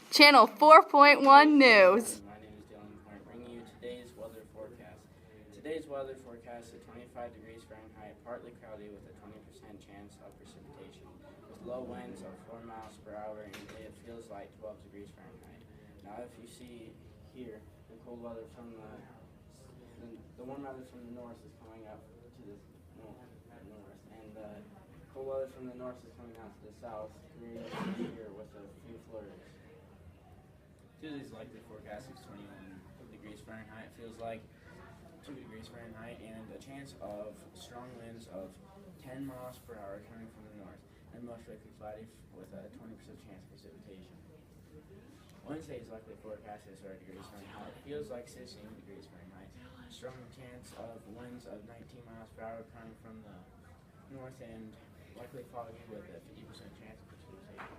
Channel 4.1 News. My name is Dylan Point, bringing you today's weather forecast. Today's weather forecast is 25 degrees Fahrenheit, partly cloudy with a 20% chance of precipitation, with low winds of 4 miles per hour, and it feels like 12 degrees Fahrenheit. Now, if you see here, the cold weather from the warm weather from the north is coming up to the north, and the cold weather from the north is coming out to the south, creating here with a few flurries. Tuesday's likely forecast is 21 degrees Fahrenheit, feels like 2 degrees Fahrenheit, and a chance of strong winds of 10 miles per hour coming from the north, and most likely cloudy with a 20% chance of precipitation. Wednesday's likely forecast is 30 degrees Fahrenheit, feels like 16 degrees Fahrenheit, strong chance of winds of 19 miles per hour coming from the north, and likely foggy with a 50% chance of precipitation.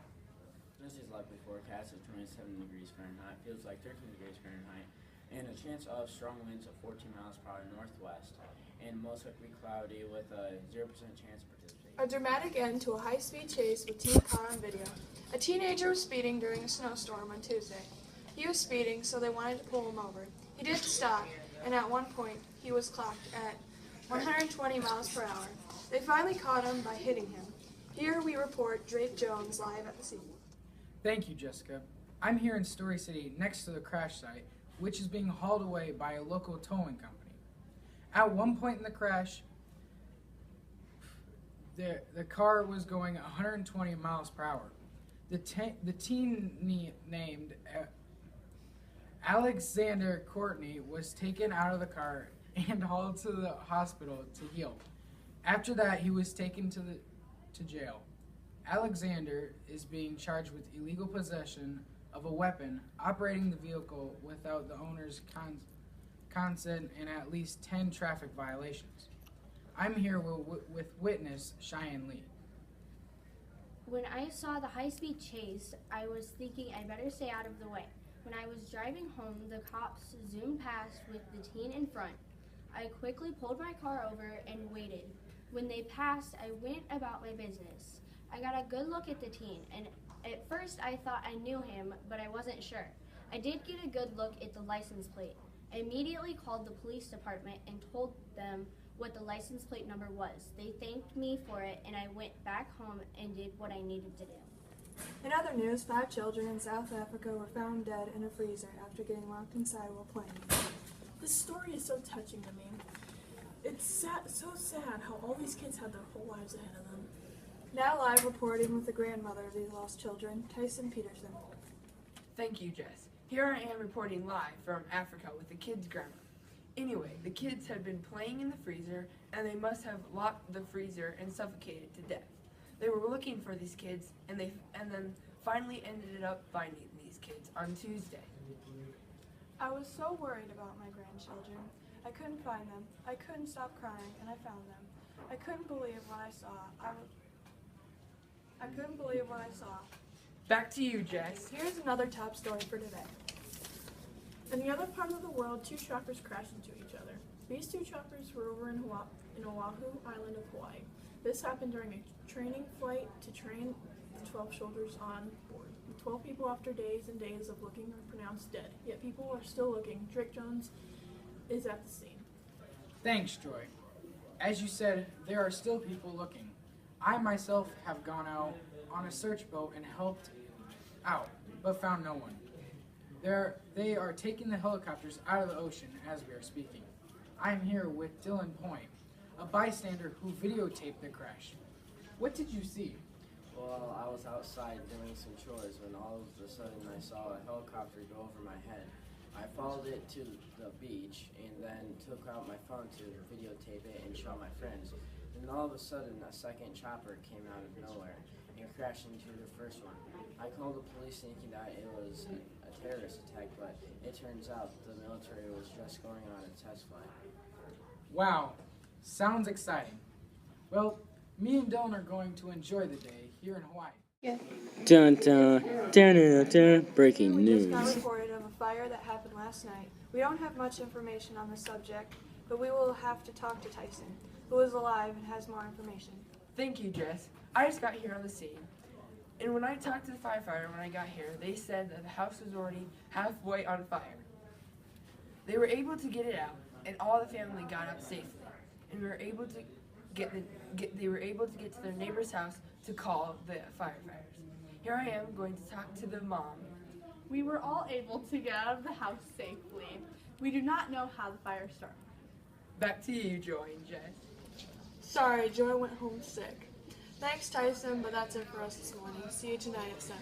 Thursday's likely forecast is 27 degrees Fahrenheit, feels like 13 degrees Fahrenheit, and a chance of strong winds of 14 miles per hour northwest, and most likely cloudy with a 0% chance of precipitation. A dramatic end to a high-speed chase with teen car on video. A teenager was speeding during a snowstorm on Tuesday. He was speeding, so they wanted to pull him over. He didn't stop, and at one point, he was clocked at 120 miles per hour. They finally caught him by hitting him. Here we report Drake Jones live at the scene. Thank you, Jessica. I'm here in Story City next to the crash site, which is being hauled away by a local towing company. At one point in the crash, the car was going 120 miles per hour. The teen named Alexander Courtney was taken out of the car and hauled to the hospital to heal. After that, he was taken to jail. Alexander is being charged with illegal possession of a weapon, operating the vehicle without the owner's consent, and at least 10 traffic violations. I'm here with witness Cheyenne Lee. When I saw the high-speed chase, I was thinking I better stay out of the way. When I was driving home, the cops zoomed past with the teen in front. I quickly pulled my car over and waited. When they passed, I went about my business. I got a good look at the teen, and at first I thought I knew him, but I wasn't sure. I did get a good look at the license plate. I immediately called the police department and told them what the license plate number was. They thanked me for it, and I went back home and did what I needed to do. In other news, 5 children in South Africa were found dead in a freezer after getting locked inside while playing. This story is so touching to me. It's so sad how all these kids had their whole lives ahead of them. Now live reporting with the grandmother of these lost children, Tyson Peterson. Thank you, Jess. Here I am reporting live from Africa with the kids' grandma. Anyway, the kids had been playing in the freezer, and they must have locked the freezer and suffocated to death. They were looking for these kids, and then finally ended up finding these kids on Tuesday. I was so worried about my grandchildren. I couldn't find them. I couldn't stop crying, and I found them. I couldn't believe what I saw. I couldn't believe what I saw. Back to you, Jess. Here's another top story for today. In the other part of the world, 2 choppers crashed into each other. These 2 choppers were over in Oahu Island of Hawaii. This happened during a training flight to train the 12 soldiers on board. The 12 people, after days and days of looking, are pronounced dead. Yet people are still looking. Drake Jones is at the scene. Thanks, Joy. As you said, there are still people looking. I myself have gone out on a search boat and helped out, but found no one. They are taking the helicopters out of the ocean as we are speaking. I am here with Dylan Point, a bystander who videotaped the crash. What did you see? Well, I was outside doing some chores when all of a sudden I saw a helicopter go over my head. I followed it to the beach and then took out my phone to videotape it and show my friends. And all of a sudden, a second chopper came out of nowhere and crashed into the first one. I called the police thinking that it was a terrorist attack, but it turns out the military was just going on a test flight. Wow, sounds exciting. Well, me and Dylan are going to enjoy the day here in Hawaii. Dun dun dun dun dun. Breaking We just got news. reported of a fire that happened last night. We don't have much information on the subject, but we will have to talk to Tyson, who is alive and has more information. Thank you, Jess. I just got here on the scene. And when I talked to the firefighter when I got here, they said that the house was already halfway on fire. They were able to get it out, and all the family got out safely. And we were able to they were able to get to their neighbor's house to call the firefighters. Here I am going to talk to the mom. We were all able to get out of the house safely. We do not know how the fire started. Back to you, Joy and Jess. Sorry, Joy went home sick. Thanks, Tyson, but that's it for us this morning. See you tonight at 7.